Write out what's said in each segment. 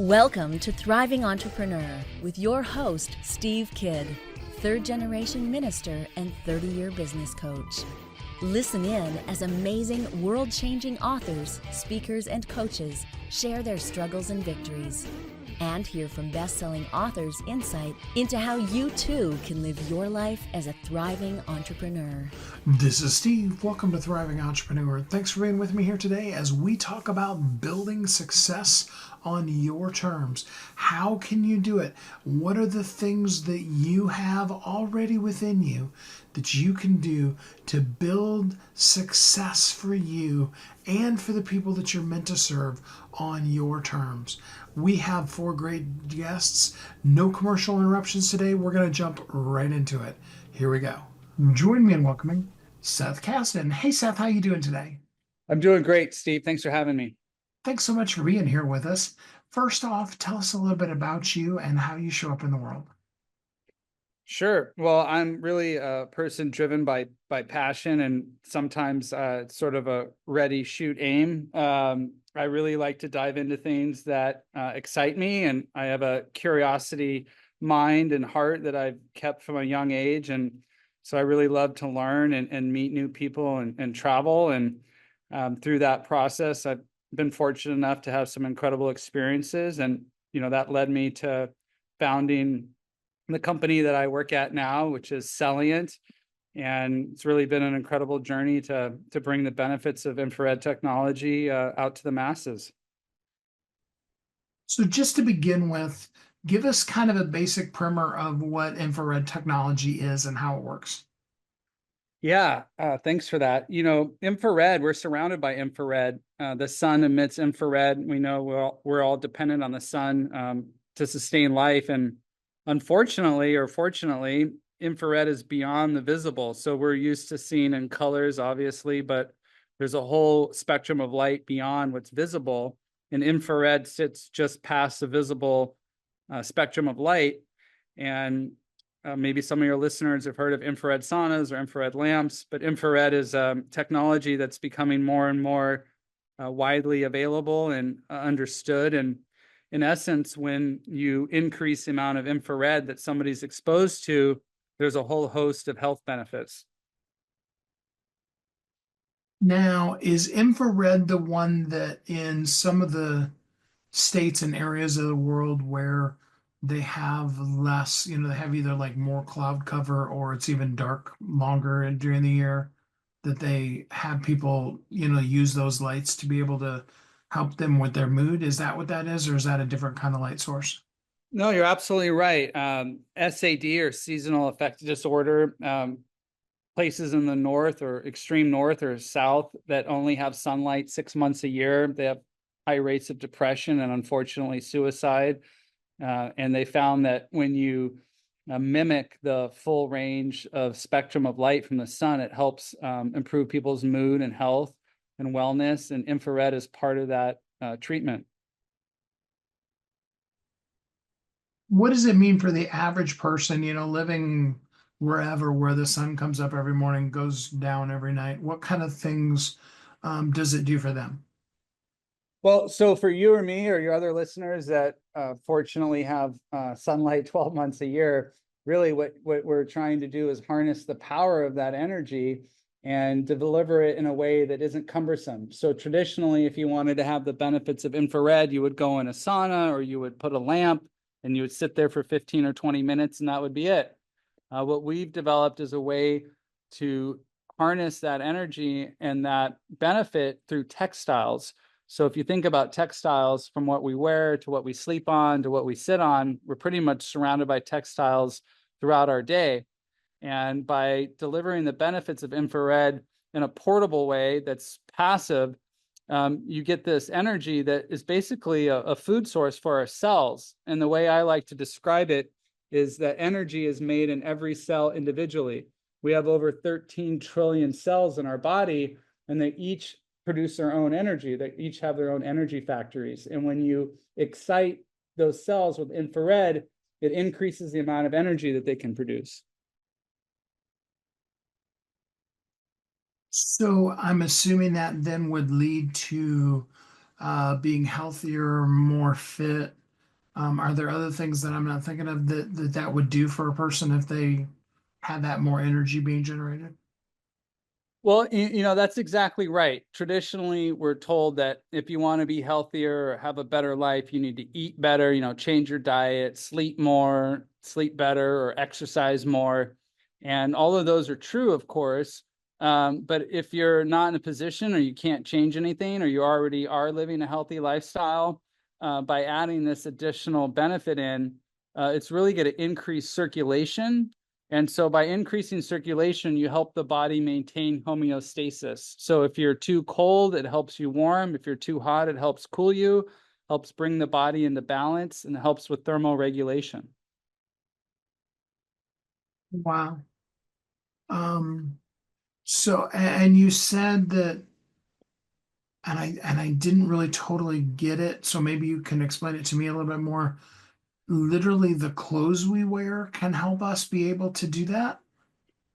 Welcome to Thriving Entrepreneur with your host, Steve Kidd, third-generation minister and 30-year business coach. Listen in as amazing, world-changing authors, speakers, and coaches share their struggles and victories. And hear from best-selling authors' insight into how you too can live your life as a thriving entrepreneur. This is Steve. Welcome to Thriving Entrepreneur. Thanks for being with me here today as we talk about building success on your terms. How can you do it? What are the things that you have already within you that you can do to build success for you and for the people that you're meant to serve on your terms? We have 4 great guests. No commercial interruptions today. We're going to jump right into it. Here we go. Join me in welcoming Seth Casden. Hey, Seth, how you doing today? I'm doing great, Steve. Thanks for having me. Thanks so much for being here with us. First off, tell us a little bit about you and how you show up in the world. Sure. Well, I'm really a person driven by passion and sometimes sort of a ready, shoot, aim. I really like to dive into things that excite me, and I have a curiosity mind and heart that I've kept from a young age. And so I really love to learn and meet new people and travel. And through that process, I've been fortunate enough to have some incredible experiences. And, that led me to founding the company that I work at now, which is Salient. And it's really been an incredible journey to bring the benefits of infrared technology out to the masses. So just to begin with, give us kind of a basic primer of what infrared technology is and how it works. Yeah, thanks for that. Infrared, we're surrounded by infrared. The sun emits infrared. We know we're all dependent on the sun to sustain life. And unfortunately, or fortunately, infrared is beyond the visible. So we're used to seeing in colors, obviously, but there's a whole spectrum of light beyond what's visible. And infrared sits just past the visible spectrum of light. And maybe some of your listeners have heard of infrared saunas or infrared lamps, but infrared is technology that's becoming more and more widely available and understood. And in essence, when you increase the amount of infrared that somebody's exposed to, there's a whole host of health benefits. Now, is infrared the one that in some of the states and areas of the world where they have less, they have either like more cloud cover or it's even dark longer during the year, that they have people, use those lights to be able to help them with their mood? Is that what that is, or is that a different kind of light source? No, you're absolutely right. SAD, or seasonal affective disorder, places in the north or extreme north or south that only have sunlight 6 months a year, they have high rates of depression and unfortunately suicide. And they found that when you mimic the full range of spectrum of light from the sun, it helps improve people's mood and health and wellness. And infrared is part of that treatment. What does it mean for the average person, living wherever, where the sun comes up every morning, goes down every night? What kind of things does it do for them? Well, so for you or me or your other listeners that fortunately have sunlight 12 months a year, really what we're trying to do is harness the power of that energy and to deliver it in a way that isn't cumbersome. So traditionally, if you wanted to have the benefits of infrared, you would go in a sauna or you would put a lamp and you would sit there for 15 or 20 minutes and that would be it. What we've developed is a way to harness that energy and that benefit through textiles. So if you think about textiles, from what we wear to what we sleep on to what we sit on, we're pretty much surrounded by textiles throughout our day. And by delivering the benefits of infrared in a portable way that's passive, you get this energy that is basically a food source for our cells. And the way I like to describe it is that energy is made in every cell individually. We have over 13 trillion cells in our body, and they each produce their own energy. They each have their own energy factories. And when you excite those cells with infrared, it increases the amount of energy that they can produce. So I'm assuming that then would lead to being healthier, more fit, Are there other things that I'm not thinking of that would do for a person if they had that more energy being generated? Well, that's exactly right. Traditionally, we're told that if you want to be healthier or have a better life, you need to eat better, change your diet, sleep more, sleep better, or exercise more. And all of those are true, of course. But if you're not in a position or you can't change anything, or you already are living a healthy lifestyle, by adding this additional benefit in, it's really going to increase circulation, and so by increasing circulation, you help the body maintain homeostasis. So if you're too cold, it helps you warm. If you're too hot, it helps cool you, helps bring the body into balance, and helps with thermal regulation. Wow. Um, and you said that, and I didn't really totally get it, so maybe you can explain it to me a little bit more. Literally, the clothes we wear can help us be able to do that.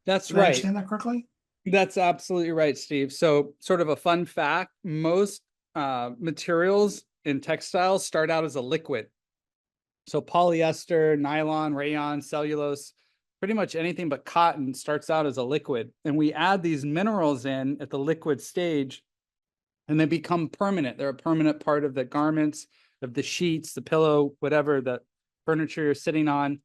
That's Did I right. understand that correctly? That's absolutely right, Steve. So, sort of a fun fact, most materials in textiles start out as a liquid. So polyester, nylon, rayon, cellulose, pretty much anything but cotton starts out as a liquid. And we add these minerals in at the liquid stage, and they become permanent. They're a permanent part of the garments, of the sheets, the pillow, whatever the furniture you're sitting on.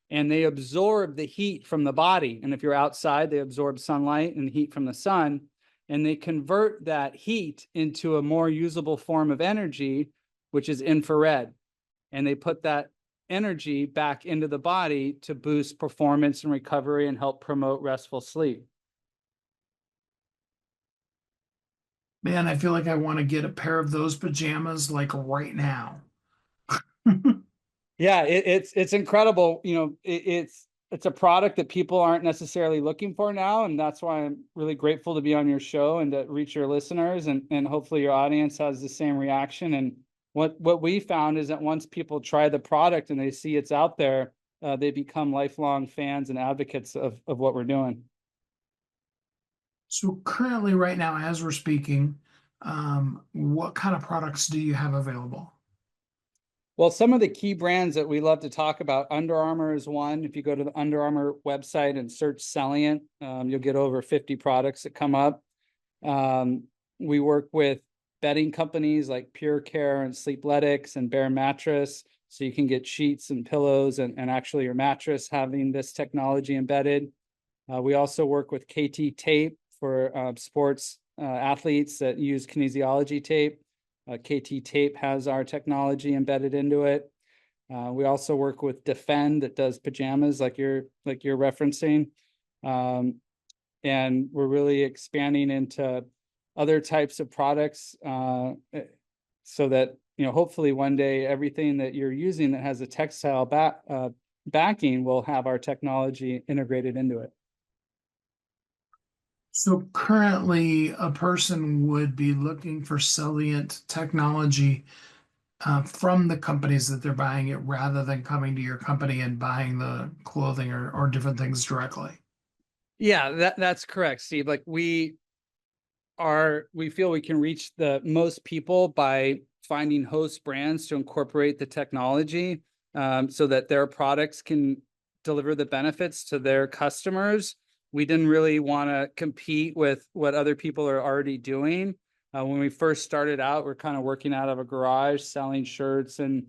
And they absorb the heat from the body. And if you're outside, they absorb sunlight and heat from the sun. And they convert that heat into a more usable form of energy, which is infrared. And they put that energy back into the body to boost performance and recovery and help promote restful sleep. Man, I feel like I want to get a pair of those pajamas like right now. Yeah, it's incredible. It's a product that people aren't necessarily looking for now, and that's why I'm really grateful to be on your show and to reach your listeners, and hopefully your audience has the same reaction. And what we found is that once people try the product and they see it's out there, they become lifelong fans and advocates of what we're doing. So currently, right now, as we're speaking, what kind of products do you have available? Well, some of the key brands that we love to talk about, Under Armour is one. If you go to the Under Armour website and search Salient, you'll get over 50 products that come up. We work with bedding companies like Pure Care and Sleepletics and Bare Mattress, so you can get sheets and pillows and actually your mattress having this technology embedded. We also work with KT Tape for sports athletes that use kinesiology tape. KT Tape has our technology embedded into it. We also work with Defend that does pajamas like you're referencing. And we're really expanding into other types of products so that hopefully one day everything that you're using that has a textile backing will have our technology integrated into it. So currently, a person would be looking for salient technology from the companies that they're buying it rather than coming to your company and buying the clothing or different things directly. Yeah, that's correct, Steve. Like we feel we can reach the most people by finding host brands to incorporate the technology, so that their products can deliver the benefits to their customers. We didn't really want to compete with what other people are already doing. When we first started out, we're kind of working out of a garage selling shirts and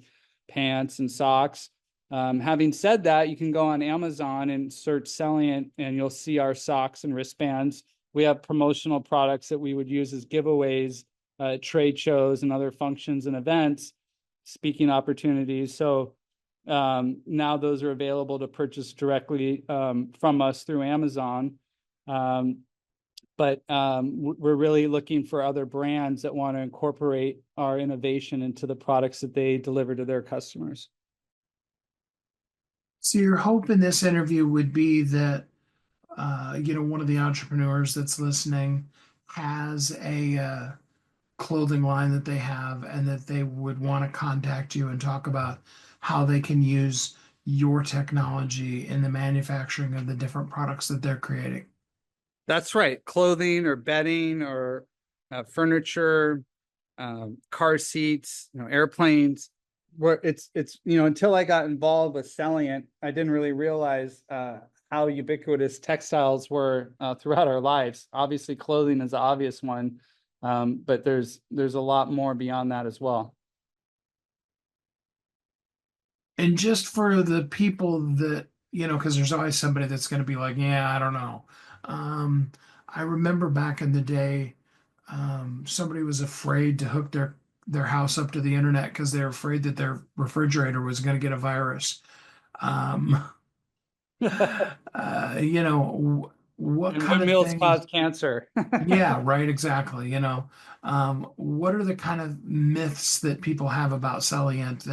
pants and socks. Having said that, you can go on Amazon and search Salient, and you'll see our socks and wristbands. We have promotional products that we would use as giveaways, trade shows, and other functions and events, speaking opportunities. So now those are available to purchase directly from us through Amazon. But we're really looking for other brands that want to incorporate our innovation into the products that they deliver to their customers. So your hope in this interview would be that one of the entrepreneurs that's listening has a clothing line that they have, and that they would want to contact you and talk about how they can use your technology in the manufacturing of the different products that they're creating. That's right. Clothing or bedding or furniture, car seats, airplanes, where it's, until I got involved with Salient, I didn't really realize how ubiquitous textiles were throughout our lives. Obviously, clothing is the obvious one, but there's a lot more beyond that as well. And just for the people that, because there's always somebody that's going to be like, yeah, I don't know. I remember back in the day, somebody was afraid to hook their house up to the internet because they were afraid that their refrigerator was going to get a virus. Um, what And kind of windmills things? cause cancer. Yeah, right, exactly. What are the kind of myths that people have about Salient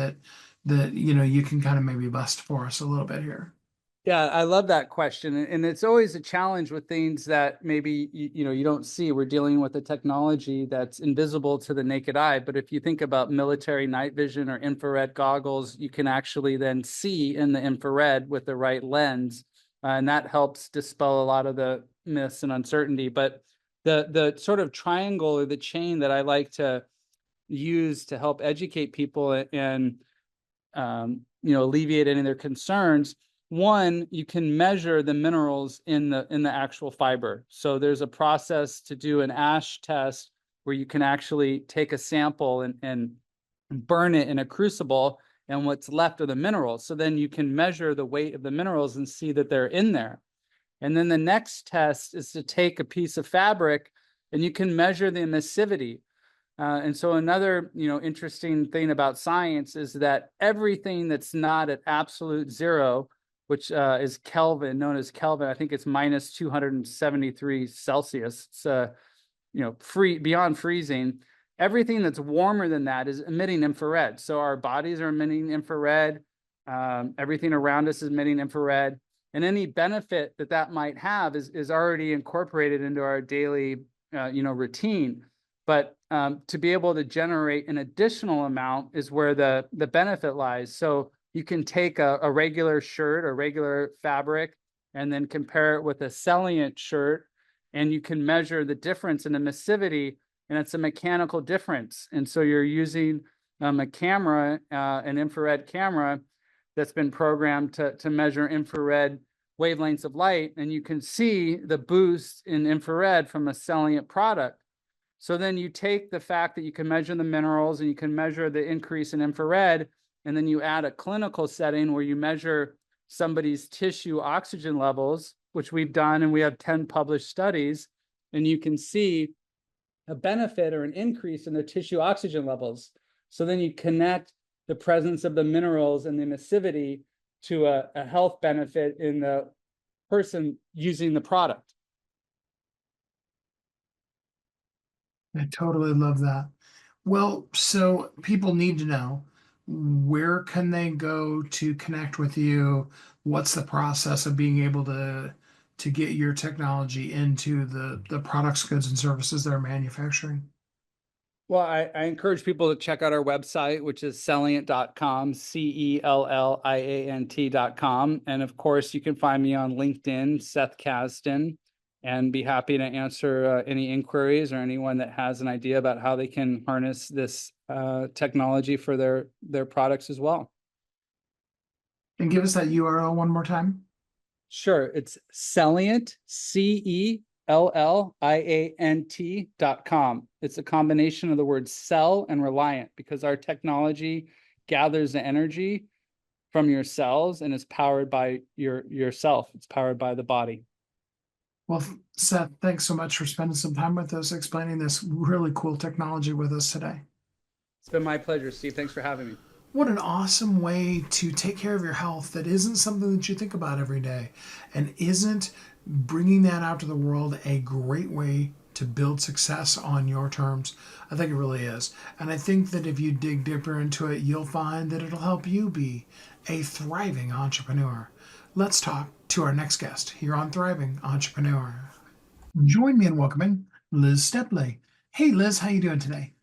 that you can kind of maybe bust for us a little bit here? Yeah, I love that question. And it's always a challenge with things that maybe you don't see. We're dealing with a technology that's invisible to the naked eye. But if you think about military night vision or infrared goggles, you can actually then see in the infrared with the right lens. And that helps dispel a lot of the myths and uncertainty. But the sort of triangle or the chain that I like to use to help educate people and alleviate any of their concerns. One, you can measure the minerals in the actual fiber. So there's a process to do an ash test where you can actually take a sample and burn it in a crucible, and what's left of the minerals. So then you can measure the weight of the minerals and see that they're in there. And then the next test is to take a piece of fabric and you can measure the emissivity. And so another, interesting thing about science is that everything that's not at absolute zero, which is Kelvin, known as Kelvin, I think it's minus 273 Celsius. It's beyond freezing. Everything that's warmer than that is emitting infrared. So our bodies are emitting infrared. Everything around us is emitting infrared, and any benefit that might have is already incorporated into our daily, routine. But to be able to generate an additional amount is where the benefit lies. So you can take a regular shirt or regular fabric and then compare it with a Salient shirt, and you can measure the difference in emissivity, and it's a mechanical difference. And so you're using a camera, an infrared camera that's been programmed to measure infrared wavelengths of light, and you can see the boost in infrared from a Salient product. So then you take the fact that you can measure the minerals and you can measure the increase in infrared, and then you add a clinical setting where you measure somebody's tissue oxygen levels, which we've done, and we have 10 published studies, and you can see a benefit or an increase in the tissue oxygen levels. So then you connect the presence of the minerals and the emissivity to a health benefit in the person using the product. I totally love that. Well, so people need to know, where can they go to connect with you? What's the process of being able to get your technology into the products, goods, and services they're manufacturing? Well, I encourage people to check out our website, which is Celiant.com, CELLIANT.com. And of course, you can find me on LinkedIn, Seth Casden, and be happy to answer any inquiries or anyone that has an idea about how they can harness this technology for their products as well. And give us that URL one more time. Sure. It's Celiant, CELLIANT.com. It's a combination of the words cell and reliant, because our technology gathers the energy from your cells and is powered by yourself. It's powered by the body. Well, Seth, thanks so much for spending some time with us, explaining this really cool technology with us today. It's been my pleasure, Steve. Thanks for having me. What an awesome way to take care of your health that isn't something that you think about every day, and isn't bringing that out to the world a great way to build success on your terms? I think it really is. And I think that if you dig deeper into it, you'll find that it'll help you be a thriving entrepreneur. Let's talk to our next guest here on Thriving Entrepreneur. Join me in welcoming Liz Steblay. Hey, Liz, how you doing today?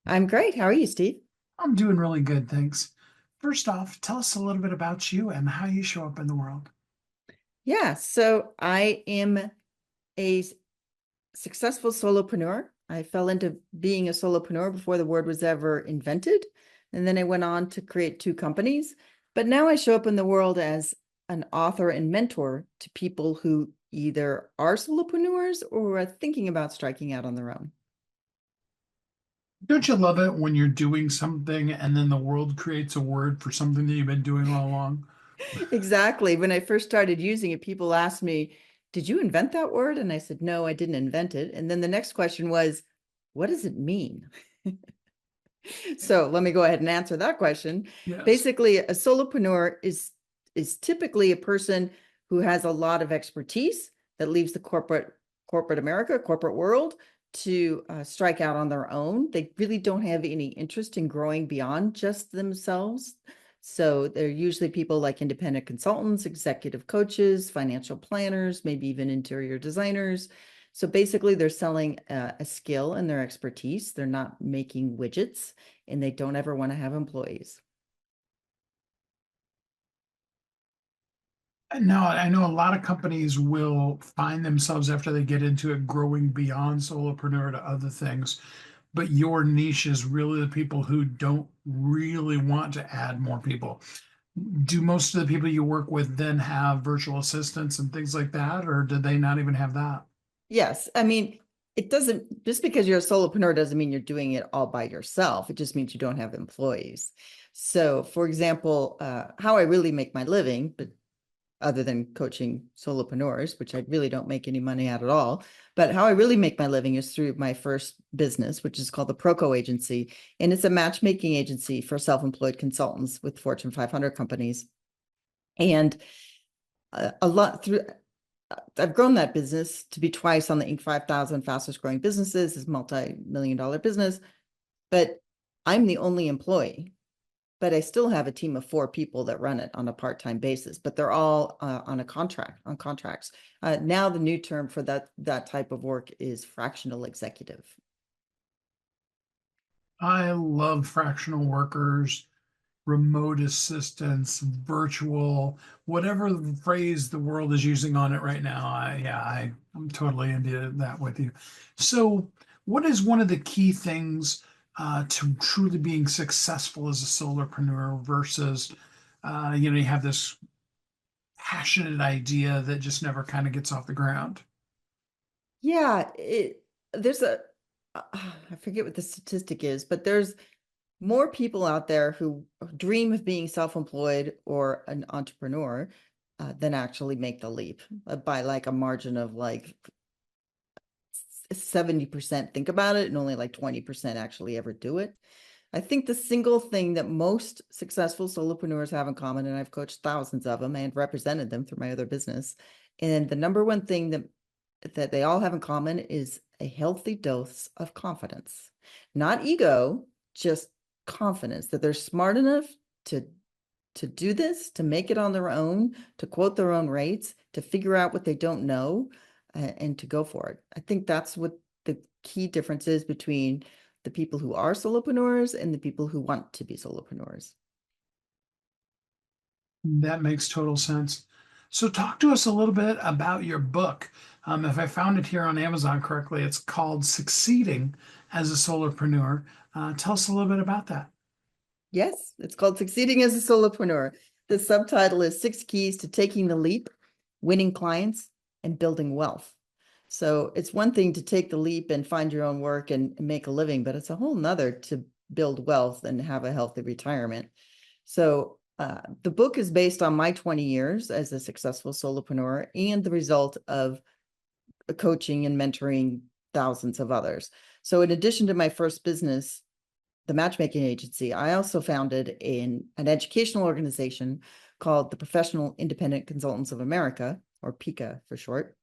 I'm great. How are you, Steve? I'm doing really good, thanks. First off, tell us a little bit about you and how you show up in the world. Yeah, so I am a successful solopreneur. I fell into being a solopreneur before the word was ever invented. And then I went on to create 2 companies. But now I show up in the world as an author and mentor to people who either are solopreneurs or are thinking about striking out on their own. Don't you love it when you're doing something and then the world creates a word for something that you've been doing all along? Exactly. When I first started using it, people asked me, "Did you invent that word?" And I said, "No, I didn't invent it." And then the next question was, "What does it mean?" So let me go ahead and answer that question. Yes. Basically, a solopreneur is typically a person who has a lot of expertise that leaves the corporate America, corporate world to strike out on their own. They really don't have any interest in growing beyond just themselves. So they're usually people like independent consultants, executive coaches, financial planners, maybe even interior designers. So basically, they're selling a skill and their expertise. They're not making widgets, and they don't ever want to have employees. Now, I know a lot of companies will find themselves after they get into it growing beyond solopreneur to other things, but your niche is really the people who don't really want to add more people. Do most of the people you work with then have virtual assistants and things like that, or do they not even have that? Yes, I mean, it doesn't, just because you're a solopreneur doesn't mean you're doing it all by yourself. It just means you don't have employees. So, for example, how I really make my living, but other than coaching solopreneurs, which I really don't make any money at all. But how I really make my living is through my first business, which is called the Proco Agency. And it's a matchmaking agency for self-employed consultants with Fortune 500 companies. And a lot through, I've grown that business to be twice on the Inc. 5000 fastest growing businesses, is multi-million-dollar business. But I'm the only employee. But I still have a team of 4 people that run it on a part-time basis, but they're all on contracts. Now the new term for that type of work is fractional executive. I love fractional workers, remote assistants, virtual, whatever the phrase the world is using on it right now. I'm totally into that with you. So, what is one of the key things to truly being successful as a solopreneur versus, you have this passionate idea that just never kind of gets off the ground? Yeah, there's I forget what the statistic is, but there's more people out there who dream of being self-employed or an entrepreneur than actually make the leap by like a margin of like 70% think about it and only like 20% actually ever do it. I think the single thing that most successful solopreneurs have in common, and I've coached thousands of them and represented them through my other business, and the number one thing that they all have in common is a healthy dose of confidence. Not ego, just confidence that they're smart enough to do this, to make it on their own, to quote their own rates, to figure out what they don't know, and to go for it. I think that's what the key difference is between the people who are solopreneurs and the people who want to be solopreneurs. That makes total sense. So, talk to us a little bit about your book. If I found it here on Amazon correctly, it's called Succeeding as a Solopreneur. Tell us a little bit about that. Yes, it's called Succeeding as a Solopreneur. The subtitle is 6 Keys to Taking the Leap, Winning Clients, and Building Wealth. So it's one thing to take the leap and find your own work and make a living, but it's a whole nother to build wealth and have a healthy retirement. So the book is based on my 20 years as a successful solopreneur and the result of coaching and mentoring thousands of others. So in addition to my first business, the matchmaking agency, I also founded an educational organization called the Professional Independent Consultants of America, or PICA for short.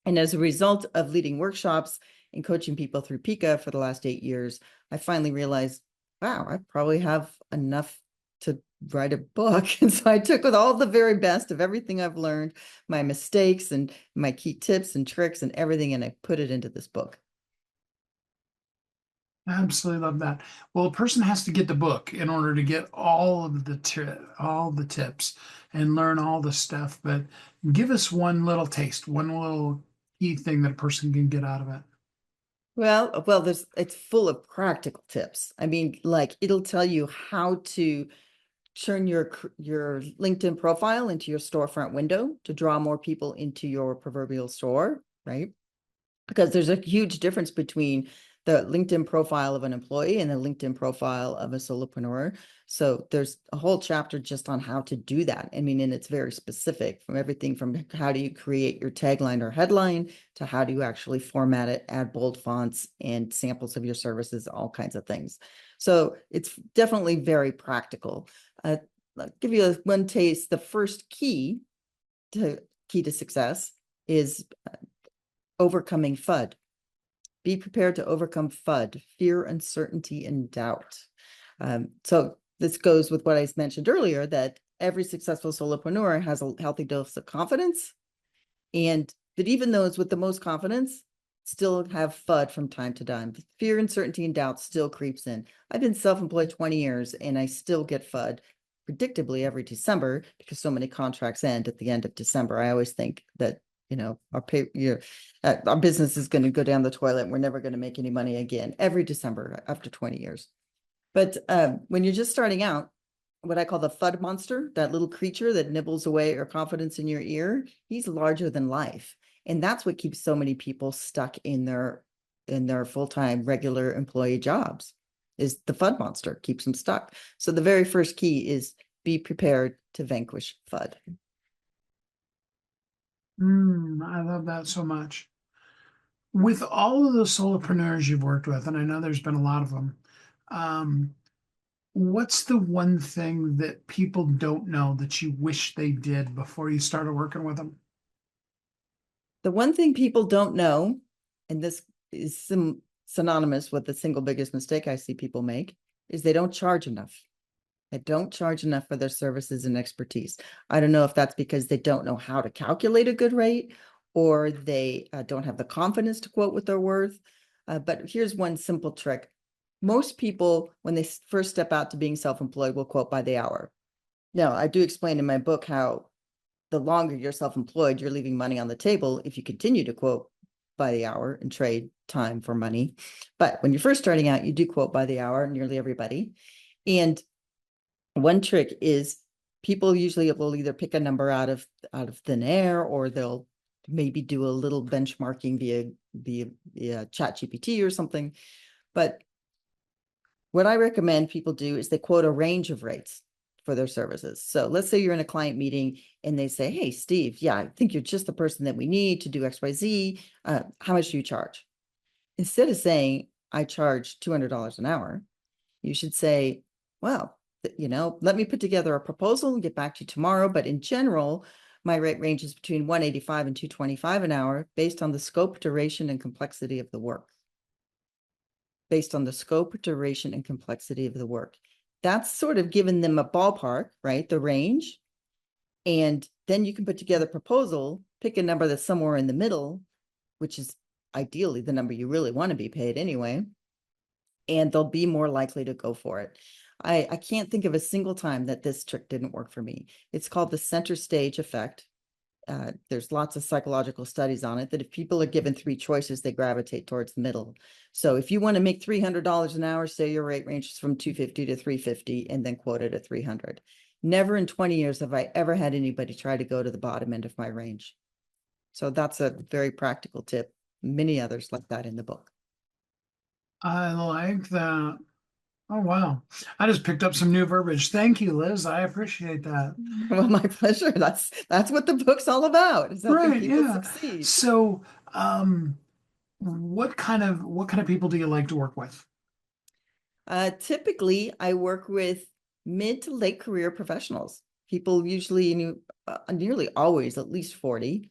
And as a result of leading workshops and coaching people through PICA for the last 8 years, I finally realized, wow, I probably have enough to write a book. And so I took with all the very best of everything I've learned, my mistakes and my key tips and tricks and everything, and I put it into this book. I absolutely love that. Well, a person has to get the book in order to get all of all the tips and learn all the stuff. But give us one little taste, one little key thing that a person can get out of it. Well, it's full of practical tips. I mean, like it'll tell you how to turn your LinkedIn profile into your storefront window to draw more people into your proverbial store, right? Because there's a huge difference between the LinkedIn profile of an employee and the LinkedIn profile of a solopreneur. So there's a whole chapter just on how to do that. I mean, and it's very specific, from everything from how do you create your tagline or headline to how do you actually format it, add bold fonts and samples of your services, all kinds of things. So it's definitely very practical. I'll give you one taste. The first key to success is overcoming FUD. Be prepared to overcome FUD, fear, uncertainty, and doubt. So this goes with what I mentioned earlier, that every successful solopreneur has a healthy dose of confidence, and that even those with the most confidence still have FUD from time to time. Fear, uncertainty, and doubt still creeps in. I've been self-employed 20 years, and I still get FUD predictably every December because so many contracts end at the end of December. I always think that our business is going to go down the toilet. We're never going to make any money again every December after 20 years. But when you're just starting out, what I call the FUD monster, that little creature that nibbles away your confidence in your ear, he's larger than life. And that's what keeps so many people stuck in their full-time regular employee jobs, is the FUD monster keeps them stuck. So the very first key is be prepared to vanquish FUD. I love that so much. With all of the solopreneurs you've worked with, and I know there's been a lot of them, what's the one thing that people don't know that you wish they did before you started working with them? The one thing people don't know, and this is synonymous with the single biggest mistake I see people make, is they don't charge enough. They don't charge enough for their services and expertise. I don't know if that's because they don't know how to calculate a good rate, or they don't have the confidence to quote what they're worth. But here's one simple trick. Most people, when they first step out to being self-employed, will quote by the hour. Now, I do explain in my book how the longer you're self-employed, you're leaving money on the table if you continue to quote by the hour and trade time for money. But when you're first starting out, you do quote by the hour, nearly everybody. And one trick is people usually will either pick a number out of thin air, or they'll maybe do a little benchmarking via ChatGPT or something. But what I recommend people do is they quote a range of rates for their services. So let's say you're in a client meeting and they say, "Hey, Steve, yeah, I think you're just the person that we need to do XYZ. How much do you charge?" Instead of saying, "I charge $200 an hour," you should say, "Well, let me put together a proposal and get back to you tomorrow. But in general, my rate ranges between $185 and $225 an hour based on the scope, duration, and complexity of the work." Based on the scope, duration, and complexity of the work. That's sort of giving them a ballpark, right? The range. And then you can put together a proposal, pick a number that's somewhere in the middle, which is ideally the number you really want to be paid anyway. And they'll be more likely to go for it. I can't think of a single time that this trick didn't work for me. It's called the center stage effect. There's lots of psychological studies on it, that if people are given three choices, they gravitate towards the middle. So if you want to make $300 an hour, say your rate ranges from $250 to $350, and then quote it at $300. Never in 20 years have I ever had anybody try to go to the bottom end of my range. So that's a very practical tip. Many others like that in the book. I like that. Oh, wow. I just picked up some new verbiage. Thank you, Liz. I appreciate that. Well, my pleasure. That's what the book's all about, is helping Right, people yeah. succeed. So, what kind of people do you like to work with? Typically, I work with mid to late career professionals. People usually, nearly always at least 40.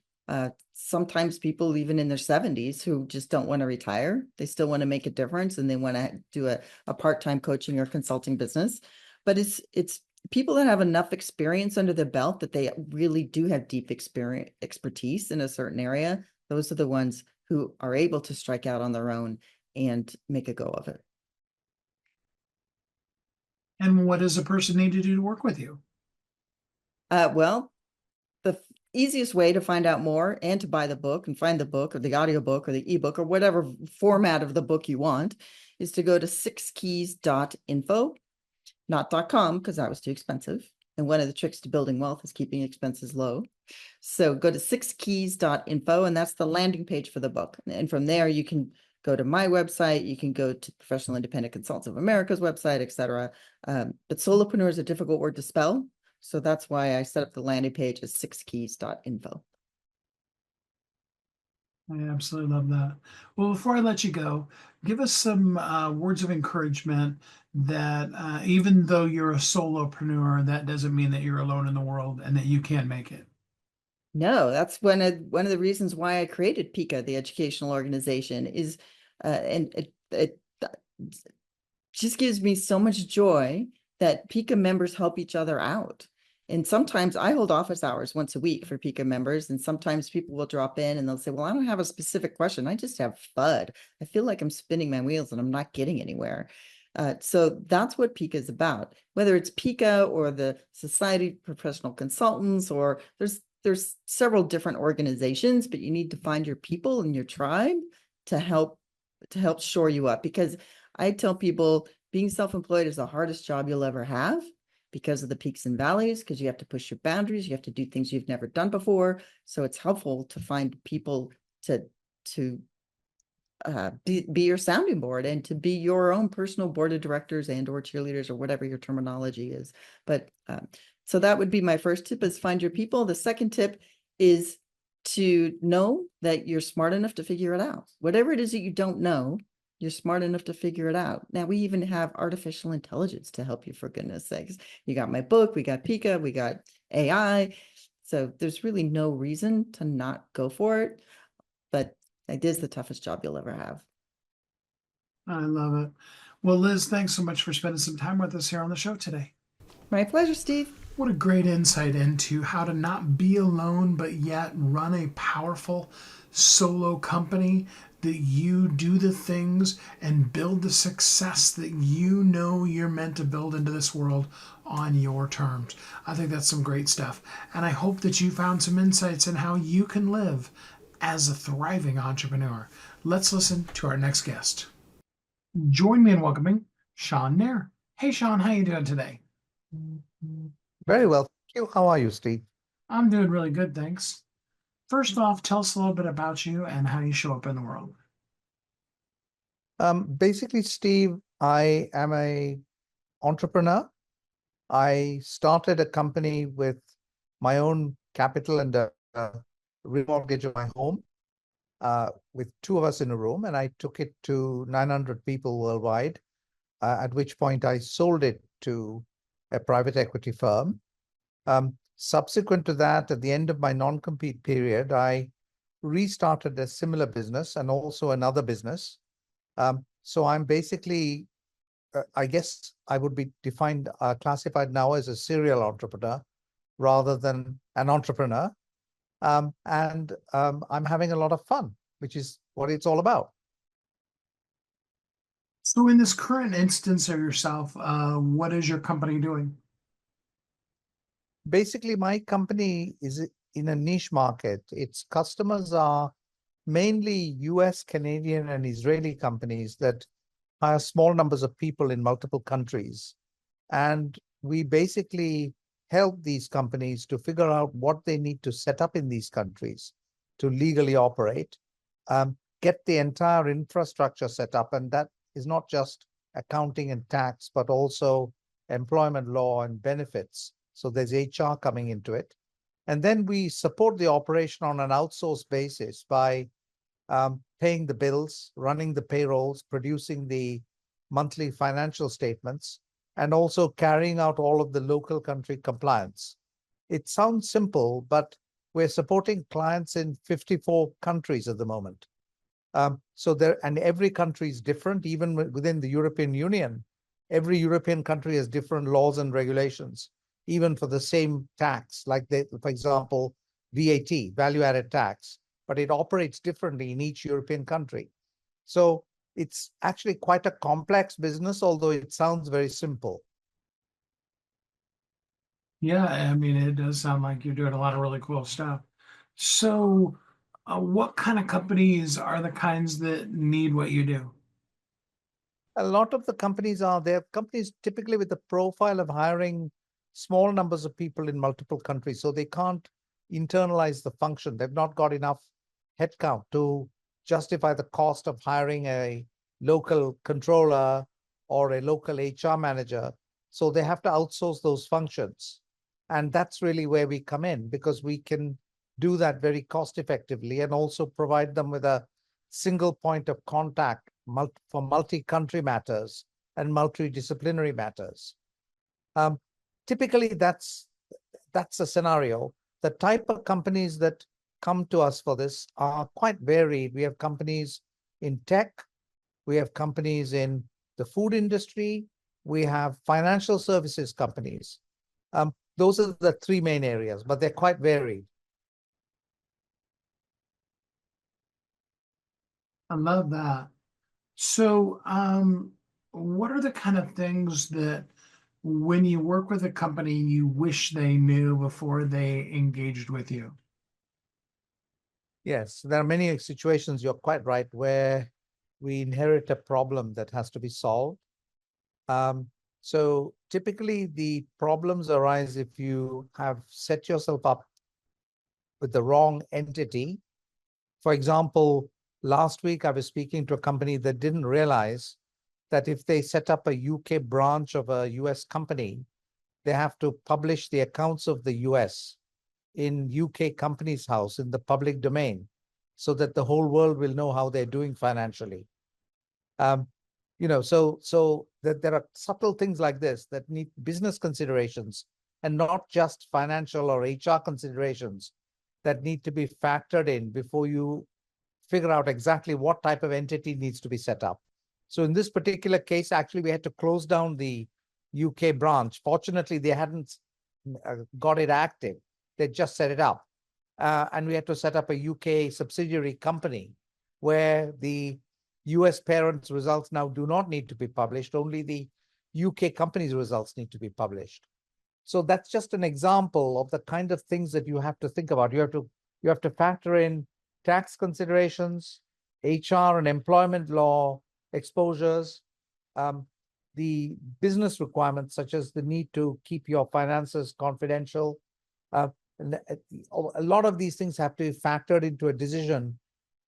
Sometimes people even in their 70s who just don't want to retire. They still want to make a difference, and they want to do a part-time coaching or consulting business. But it's people that have enough experience under their belt that they really do have deep expertise in a certain area. Those are the ones who are able to strike out on their own and make a go of it. And what does a person need to do to work with you? Well, the easiest way to find out more and to buy the book and find the book or the audiobook or the ebook or whatever format of the book you want is to go to 6keys.info, not .com, because that was too expensive. And one of the tricks to building wealth is keeping expenses low. So go to 6keys.info, and that's the landing page for the book. And from there, you can go to my website, you can go to Professional Independent Consultants of America's website, etc. But solopreneur is a difficult word to spell. So that's why I set up the landing page as 6keys.info. I absolutely love that. Well, before I let you go, give us some words of encouragement that even though you're a solopreneur, that doesn't mean that you're alone in the world and that you can make it. No, that's one of the reasons why I created PICA, the educational organization, is and it just gives me so much joy that PICA members help each other out. And sometimes I hold office hours once a week for PICA members, and sometimes people will drop in and they'll say, well, I don't have a specific question. I just have FUD. I feel like I'm spinning my wheels and I'm not getting anywhere. So that's what PICA is about, whether it's PICA or the Society of Professional Consultants, or there's several different organizations, but you need to find your people and your tribe to help shore you up. Because I tell people being self-employed is the hardest job you'll ever have because of the peaks and valleys, because you have to push your boundaries, you have to do things you've never done before. So it's helpful to find people to be your sounding board and to be your own personal board of directors and or cheerleaders or whatever your terminology is. But so that would be my first tip, is find your people. The second tip is to know that you're smart enough to figure it out. Whatever it is that you don't know, you're smart enough to figure it out. Now, we even have artificial intelligence to help you, for goodness sakes. You got my book, we got PICA, we got AI. So there's really no reason to not go for it. But it is the toughest job you'll ever have. I love it. Well, Liz, thanks so much for spending some time with us here on the show today. My pleasure, Steve. What a great insight into how to not be alone, but yet run a powerful solo company, that you do the things and build the success that you know you're meant to build into this world on your terms. I think that's some great stuff. And I hope that you found some insights in how you can live as a thriving entrepreneur. Let's listen to our next guest. Join me in welcoming Shan Nair. Hey, Shan, how you doing today? Very well. Thank you. How are you, Steve? I'm doing really good, thanks. First off, tell us a little bit about you and how you show up in the world. Basically, Steve, I am an entrepreneur. I started a company with my own capital and a remortgage of my home with two of us in a room, and I took it to 900 people worldwide, at which point I sold it to a private equity firm. Subsequent to that, at the end of my non-compete period, I restarted a similar business and also another business. So I'm basically, I guess I would be classified now as a serial entrepreneur rather than an entrepreneur. I'm having a lot of fun, which is what it's all about. So in this current instance of yourself, what is your company doing? Basically, my company is in a niche market. Its customers are mainly US, Canadian, and Israeli companies that hire small numbers of people in multiple countries. And we basically help these companies to figure out what they need to set up in these countries to legally operate, get the entire infrastructure set up. And that is not just accounting and tax, but also employment law and benefits. So there's HR coming into it. And then we support the operation on an outsourced basis by paying the bills, running the payrolls, producing the monthly financial statements, and also carrying out all of the local country compliance. It sounds simple, but we're supporting clients in 54 countries at the moment. And every country is different, even within the European Union. Every European country has different laws and regulations, even for the same tax, like for example, VAT, value-added tax, but it operates differently in each European country. So it's actually quite a complex business, although it sounds very simple. Yeah, I mean, it does sound like you're doing a lot of really cool stuff. So, what kind of companies are the kinds that need what you do? A lot of the companies are there, companies typically with the profile of hiring small numbers of people in multiple countries. So they can't internalize the function. They've not got enough headcount to justify the cost of hiring a local controller or a local HR manager. So they have to outsource those functions. And that's really where we come in, because we can do that very cost effectively and also provide them with a single point of contact for multi-country matters and multidisciplinary matters. Um, Typically, that's a scenario. The type of companies that come to us for this are quite varied. We have companies in tech, we have companies in the food industry, we have financial services companies. Those are the three main areas, but they're quite varied. I love that. So, what are the kind of things that when you work with a company, you wish they knew before they engaged with you? Yes, there are many situations, you're quite right, where we inherit a problem that has to be solved. So typically the problems arise if you have set yourself up with the wrong entity. For example, last week I was speaking to a company that didn't realize that if they set up a UK branch of a US company, they have to publish the accounts of the US in UK Companies House in the public domain so that the whole world will know how they're doing financially. Um, so that there are subtle things like this that need business considerations and not just financial or HR considerations that need to be factored in before you figure out exactly what type of entity needs to be set up. So in this particular case, actually, we had to close down the UK branch. Fortunately, they hadn't got it active. They just set it up. And we had to set up a UK subsidiary company where the US parent's results now do not need to be published. Only the UK company's results need to be published. So that's just an example of the kind of things that you have to think about. You have to factor in tax considerations, HR and employment law exposures, the business requirements, such as the need to keep your finances confidential. A lot of these things have to be factored into a decision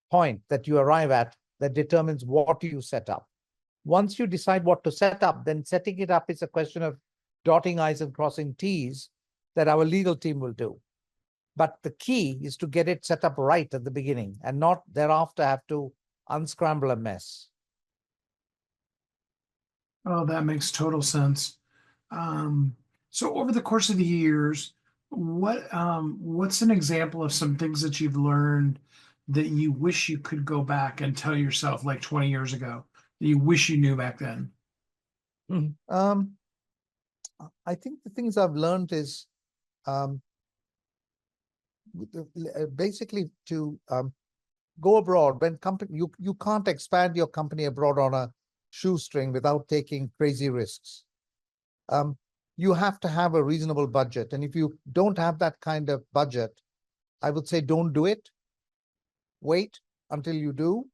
point that you arrive at that determines what you set up. Once you decide what to set up, then setting it up is a question of dotting I's and crossing T's that our legal team will do. But the key is to get it set up right at the beginning and not thereafter have to unscramble a mess. Oh, that makes total sense. Um, so over the course of the years, what's an example of some things that you've learned that you wish you could go back and tell yourself like 20 years ago that you wish you knew back then? Um, I think the things I've learned is basically to go abroad. When you can't expand your company abroad on a shoestring without taking crazy risks. You have to have a reasonable budget. And if you don't have that kind of budget, I would say don't do it. Wait until you do,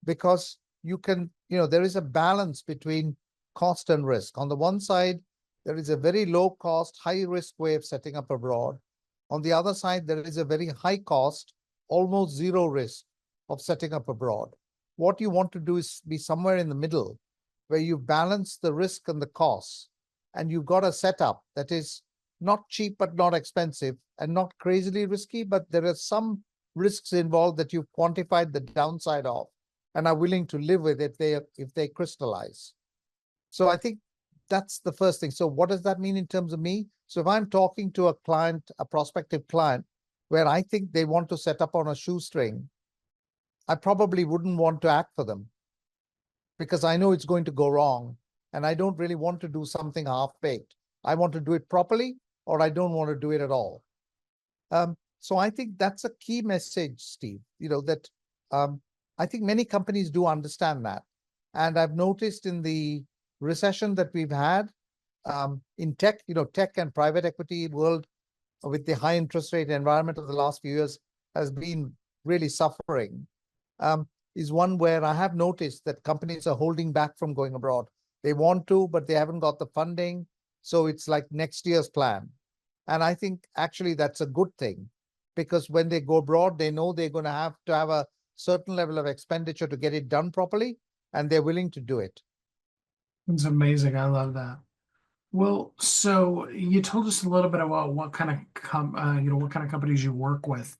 because there is a balance between cost and risk. On the one side, there is a very low cost, high risk way of setting up abroad. On the other side, there is a very high cost, almost zero risk of setting up abroad. What you want to do is be somewhere in the middle where you balance the risk and the costs, and you've got a setup that is not cheap but not expensive and not crazily risky, but there are some risks involved that you've quantified the downside of and are willing to live with if they crystallize. So I think that's the first thing. So what does that mean in terms of me? So if I'm talking to a client, a prospective client, where I think they want to set up on a shoestring, I probably wouldn't want to act for them because I know it's going to go wrong and I don't really want to do something half-baked. I want to do it properly or I don't want to do it at all. So I think that's a key message, Steve, that I think many companies do understand that. And I've noticed in the recession that we've had, in tech, tech and private equity world with the high interest rate environment of the last few years has been really suffering, is one where I have noticed that companies are holding back from going abroad. They want to, but they haven't got the funding. So it's like next year's plan. And I think actually that's a good thing, because when they go abroad, they know they're going to have a certain level of expenditure to get it done properly, and they're willing to do it. It's amazing. I love that. Well, so you told us a little bit about what kind of what kind of companies you work with,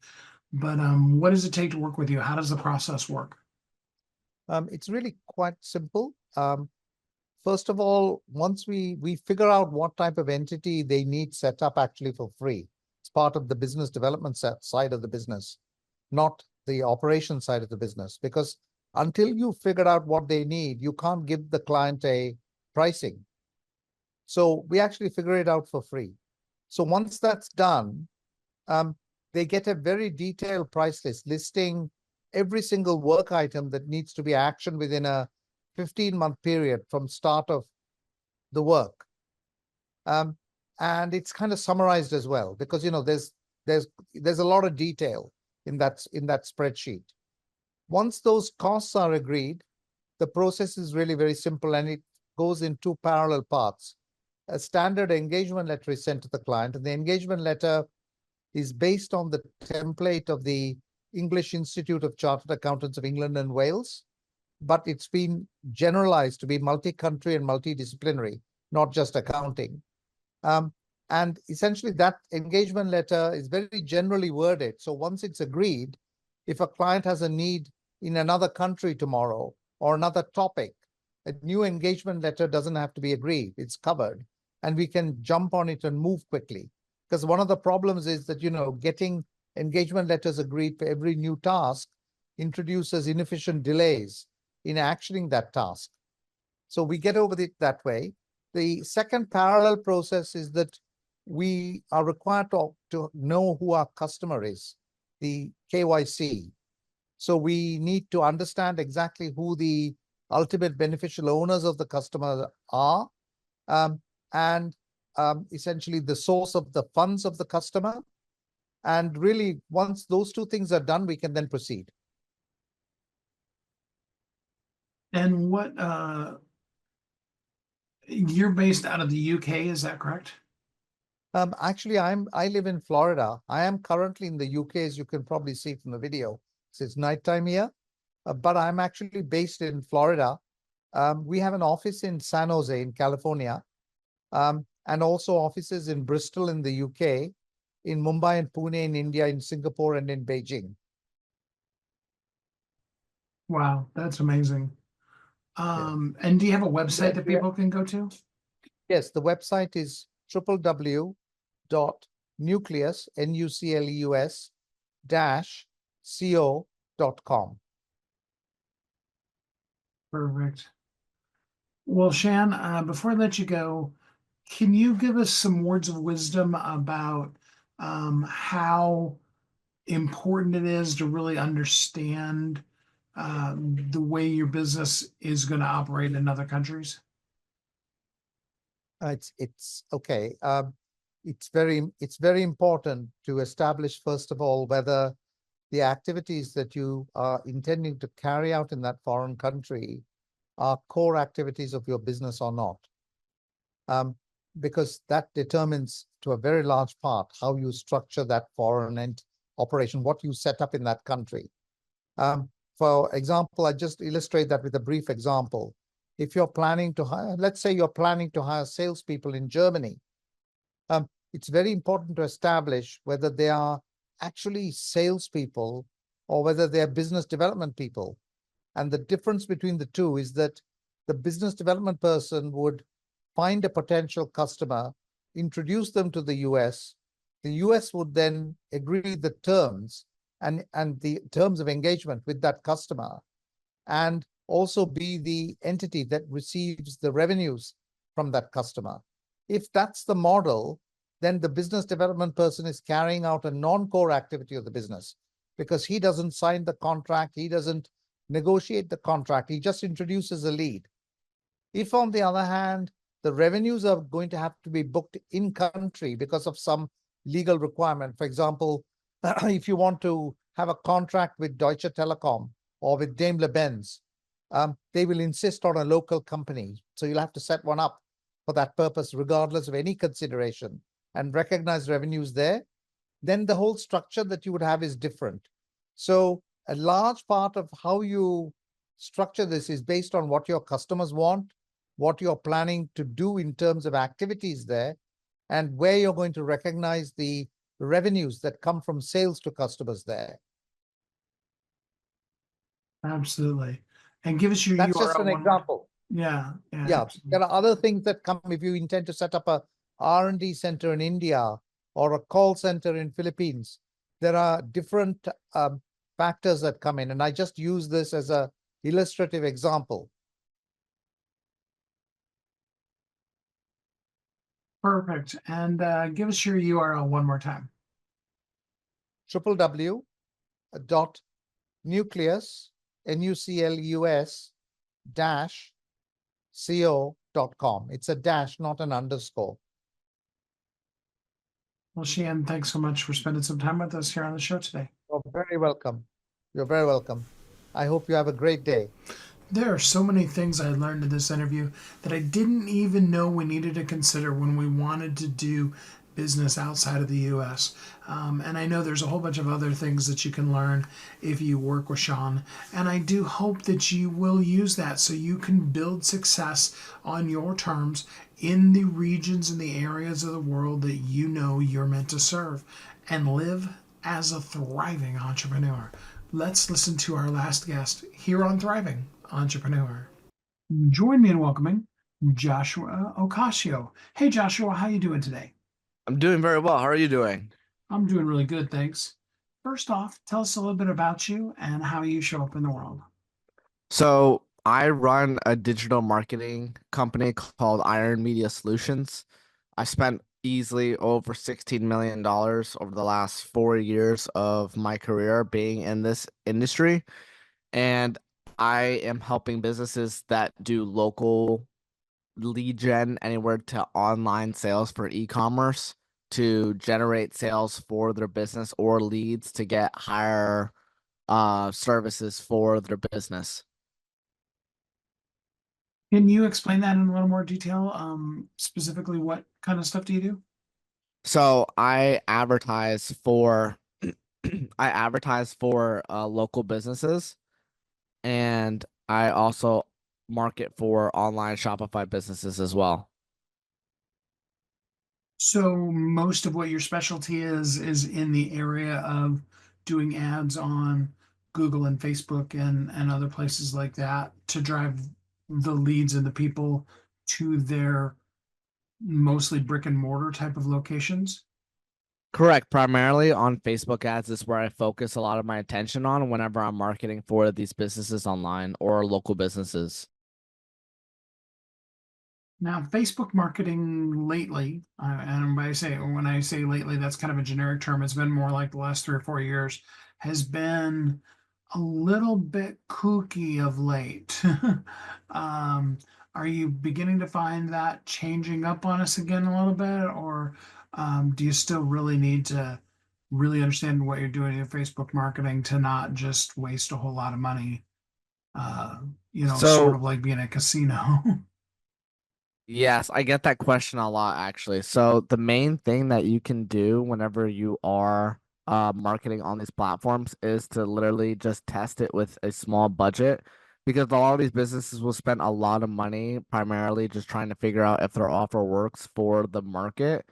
but what does it take to work with you? How does the process work? It's really quite simple. First of all, once we figure out what type of entity they need set up actually for free, it's part of the business development side of the business, not the operation side of the business, because until you figure out what they need, you can't give the client a pricing. So we actually figure it out for free. So once that's done, they get a very detailed price list listing every single work item that needs to be actioned within a 15-month period from start of the work. And it's kind of summarized as well, because there's a lot of detail in that spreadsheet. Once those costs are agreed, the process is really very simple, and it goes in two parallel paths. A standard engagement letter is sent to the client, and the engagement letter is based on the template of the English Institute of Chartered Accountants of England and Wales, but it's been generalized to be multi-country and multidisciplinary, not just accounting. And essentially that engagement letter is very generally worded. So once it's agreed, if a client has a need in another country tomorrow or another topic, a new engagement letter doesn't have to be agreed. It's covered, and we can jump on it and move quickly. Because one of the problems is that, getting engagement letters agreed for every new task introduces inefficient delays in actioning that task. So we get over it that way. The second parallel process is that we are required to know who our customer is, the KYC. So we need to understand exactly who the ultimate beneficial owners of the customer are, and essentially the source of the funds of the customer. And really, once those two things are done, we can then proceed. And what you're based out of the UK, is that correct? Actually, I live in Florida. I am currently in the UK, as you can probably see from the video. So it's nighttime here, but I'm actually based in Florida. We have an office in San Jose in California, and also offices in Bristol in the UK, in Mumbai and Pune in India, in Singapore, and in Beijing. Wow, that's amazing. And do you have a website that people can go to? Yes, the website is www.nucleus, NUCLEUS -co.com. Perfect. Well, Shan, before I let you go, can you give us some words of wisdom about how important it is to really understand the way your business is going to operate in other countries? It's okay. It's very important to establish, first of all, whether the activities that you are intending to carry out in that foreign country are core activities of your business or not. Because that determines to a very large part how you structure that foreign operation, what you set up in that country. For example, I just illustrate that with a brief example. If you're planning to hire, let's say you're planning to hire salespeople in Germany, it's very important to establish whether they are actually salespeople or whether they are business development people. And the difference between the two is that the business development person would find a potential customer, introduce them to the US. The US would then agree the terms and the terms of engagement with that customer, and also be the entity that receives the revenues from that customer. If that's the model, then the business development person is carrying out a non-core activity of the business, because he doesn't sign the contract, he doesn't negotiate the contract, he just introduces a lead. If, on the other hand, the revenues are going to have to be booked in country because of some legal requirement. For example, if you want to have a contract with Deutsche Telekom or with Daimler-Benz, they will insist on a local company. So you'll have to set one up for that purpose, regardless of any consideration, and recognize revenues there. Then the whole structure that you would have is different. So a large part of how you structure this is based on what your customers want, what you're planning to do in terms of activities there, and where you're going to recognize the revenues that come from sales to customers there. Absolutely. And give us your That's URL just an one more- example. Yeah, Yeah, absolutely. there are other things that come if you intend to set up a R&D center in India or a call center in Philippines. There are different factors that come in, and I just use this as a illustrative example. Perfect. And give us your URL one more time. www.nucleus, nucleus dash co.com. It's a dash, not an underscore. Well, Shan, thanks so much for spending some time with us here on the show today. You're very welcome. You're very welcome. I hope you have a great day. There are so many things I learned in this interview that I didn't even know we needed to consider when we wanted to do business outside of the US. And I know there's a whole bunch of other things that you can learn if you work with Shan. And I do hope that you will use that so you can build success on your terms in the regions and the areas of the world that you know you're meant to serve and live as a thriving entrepreneur. Let's listen to our last guest here on Thriving Entrepreneur. Join me in welcoming Joshua Ocasio. Hey, Joshua, how you doing today? I'm doing very well. How are you doing? I'm doing really good, thanks. First off, tell us a little bit about you and how you show up in the world. So I run a digital marketing company called Iron Media Solutions. I spent easily over $16 million over the last 4 years of my career being in this industry. And I am helping businesses that do local lead gen anywhere to online sales for e-commerce to generate sales for their business or leads to get higher services for their business. Can you explain that in a little more detail? Specifically, what kind of stuff do you do? So I advertise for I advertise for local businesses, and I also market for online Shopify businesses as well. So most of what your specialty is in the area of doing ads on Google and Facebook and other places like that to drive the leads and the people to their mostly brick and mortar type of locations. Correct. Primarily on Facebook ads is where I focus a lot of my attention on whenever I'm marketing for these businesses online or local businesses. Now, Facebook marketing lately, and when I say lately, that's kind of a generic term. It's been more like the last 3 or 4 years, has been a little bit kooky of late. Are you beginning to find that changing up on us again a little bit, or do you still really need to really understand what you're doing in Facebook marketing to not just waste a whole lot of money? Sort of like being a casino. Yes, I get that question a lot actually. So the main thing that you can do whenever you are marketing on these platforms is to literally just test it with a small budget, because a lot of these businesses will spend a lot of money primarily just trying to figure out if their offer works for the market,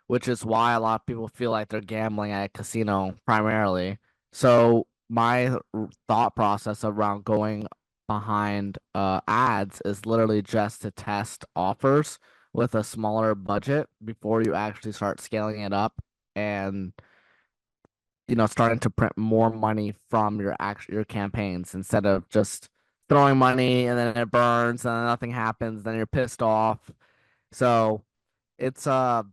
which is why a lot of people feel like they're gambling at a casino primarily. So my thought process around going behind ads is literally just to test offers with a smaller budget before you actually start scaling it up and starting to print more money from your campaigns instead of just throwing money and then it burns and then nothing happens, then you're pissed off. So it's a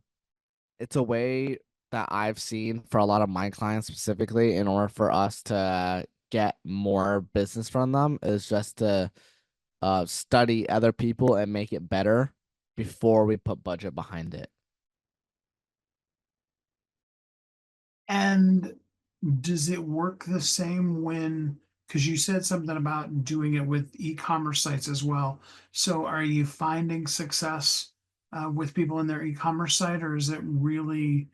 way that I've seen for a lot of my clients specifically, in order for us to get more business from them, is just to study other people and make it better before we put budget behind it. And does it work the same when, because you said something about doing it with e-commerce sites as well. So are you finding success with people in their e-commerce site, or is it really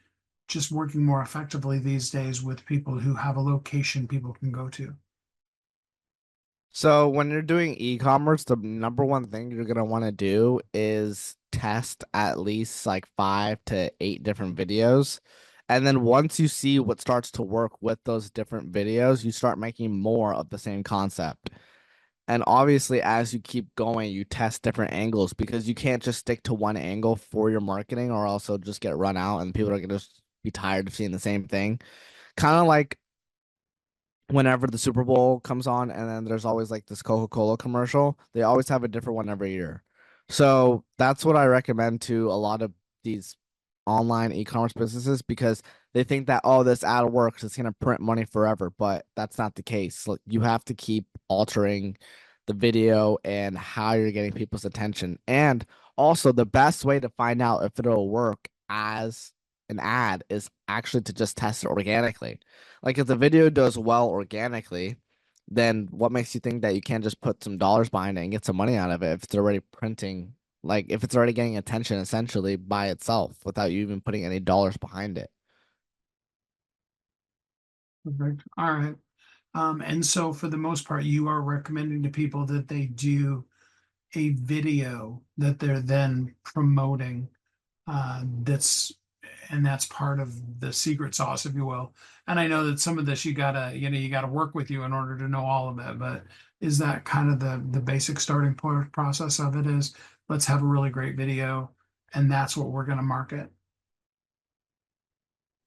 just working more effectively these days with people who have a location people can go to? So when you're doing e-commerce, the number one thing you're gonna want to do is test at least like 5 to 8 different videos. And then once you see what starts to work with those different videos, you start making more of the same concept. And obviously, as you keep going, you test different angles because you can't just stick to one angle for your marketing or also just get run out and people are gonna just be tired of seeing the same thing. Kind of like whenever the Super Bowl comes on, and then there's always like this Coca-Cola commercial. They always have a different one every year. So that's what I recommend to a lot of these online e-commerce businesses because they think that, oh, this ad works, it's gonna print money forever, but that's not the case. Like, you have to keep altering the video and how you're getting people's attention. And also the best way to find out if it'll work as an ad is actually to just test it organically. Like, if the video does well organically, then what makes you think that you can't just put some dollars behind it and get some money out of it if it's already printing, like if it's already getting attention essentially by itself without you even putting any dollars behind it? Perfect. All right. And so for the most part, you are recommending to people that they do a video that they're then promoting. That's part of the secret sauce, if you will. And I know that some of this you gotta work with you in order to know all of it. But is that kind of the basic starting point process of it? Is let's have a really great video, and that's what we're gonna market.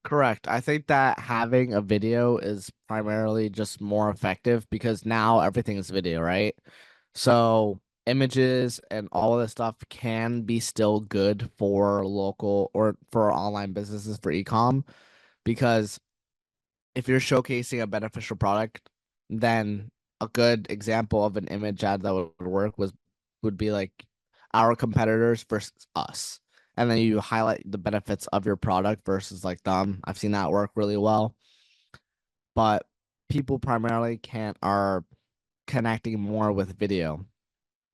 Correct. I think that having a video is primarily just more effective because now everything is video, right? So images and all of this stuff can be still good for local or for online businesses for e-com because if you're showcasing a beneficial product, then a good example of an image ad that would work would be like our competitors versus us. And then you highlight the benefits of your product versus like them. I've seen that work really well. But people primarily can't are connecting more with video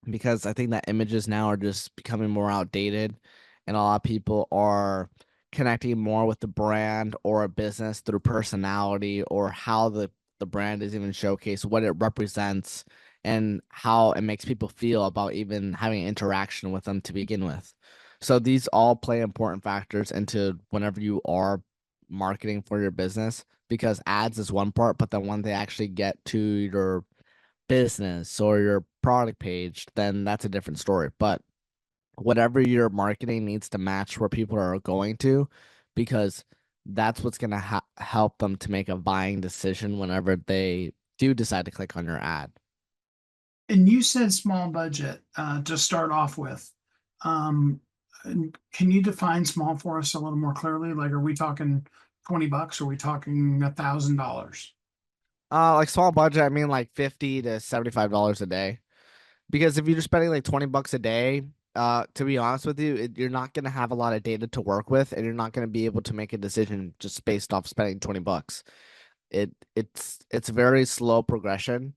because I think that images now are just becoming more outdated, and a lot of people are connecting more with the brand or a business through personality or how the brand is even showcased, what it represents, and how it makes people feel about even having interaction with them to begin with. So these all play important factors into whenever you are marketing for your business because ads is one part, but then when they actually get to your business or your product page, then that's a different story. But whatever your marketing needs to match where people are going to, because that's what's going to help them to make a buying decision whenever they do decide to click on your ad. And you said small budget to start off with. Um, and can you define small for us a little more clearly? Like, are we talking $20? Are we talking $1,000? Like small budget, I mean like $50 to $75 a day. Because if you're just spending like $20 a day, to be honest with you, you're not gonna have a lot of data to work with, and you're not gonna be able to make a decision just based off spending $20. It's very slow progression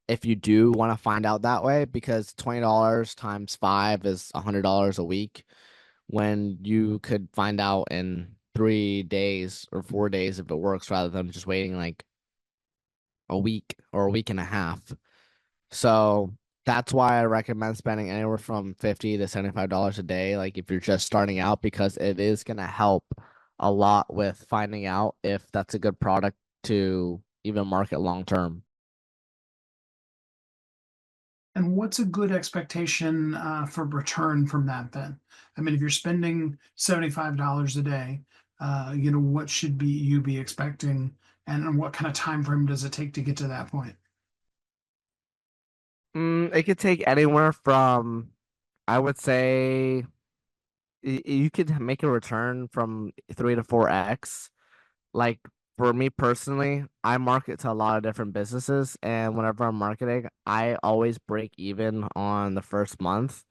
if you do want to find out that way, because $20 times 5 is $100 a week when you could find out in 3 days or 4 days if it works rather than just waiting like a week or a week and a half. So that's why I recommend spending anywhere from $50 to $75 a day, like if you're just starting out, because it is gonna help a lot with finding out if that's a good product to even market long term. And what's a good expectation for return from that then? I mean, if you're spending $75 a day, what should be you be expecting, and what kind of time frame does it take to get to that point? It could take anywhere from, I would say, you could make a return from 3 to 4x. Like, for me personally, I market to a lot of different businesses, and whenever I'm marketing, I always break even on the first month